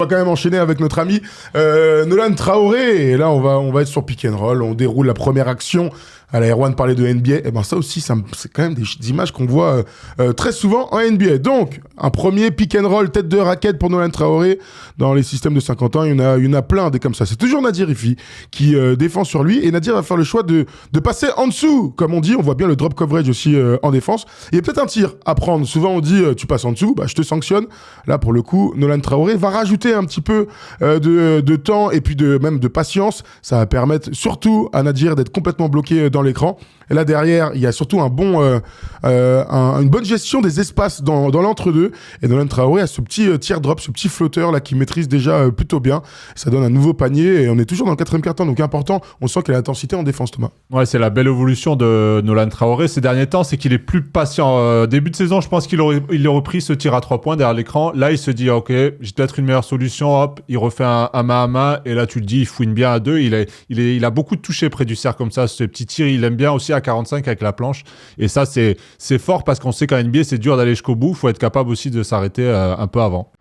On va quand même enchaîner avec notre ami Nolan Traoré. Et là, on va être sur pick and roll. On déroule la première action. À la Erwan parlait de NBA. Et ben ça aussi, c'est quand même des images qu'on voit très souvent en NBA. Donc, un premier pick and roll, tête de raquette pour Nolan Traoré. Dans les systèmes de 50 ans, il y en a plein des comme ça. C'est toujours Nadir Ifi qui défend sur lui. Et Nadir va faire le choix de passer en dessous. Comme on dit, on voit bien le drop coverage aussi en défense. Il y a peut-être un tir à prendre. Souvent, on dit, tu passes en dessous, bah, je te sanctionne. Là, pour le coup, Nolan Traoré va rajouter un petit peu de temps et puis même de patience. Ça va permettre surtout à Nadir d'être complètement bloqué dans l'écran. Et là derrière, il y a surtout une bonne gestion des espaces dans l'entre-deux. Et Nolan Traoré a ce petit tear drop, ce petit flotteur là qui maîtrise déjà plutôt bien. Ça donne un nouveau panier et on est toujours dans le quatrième quart-temps. Donc important, on sent qu'il y a l'intensité en défense, Thomas. Ouais, c'est la belle évolution de Nolan Traoré ces derniers temps, c'est qu'il est plus patient. Début de saison, je pense qu'il aurait repris ce tir à 3 points derrière l'écran. Là, il se dit, ok, j'ai peut-être une meilleure solution. Hop, il refait un main à main. Et là, tu le dis, il fouine bien à 2. Il a beaucoup de touchés près du cercle comme ça. Ce petit tir, il aime bien aussi à 45 avec la planche. Et ça, c'est fort parce qu'on sait qu'en NBA, c'est dur d'aller jusqu'au bout. Il faut être capable aussi de s'arrêter un peu avant.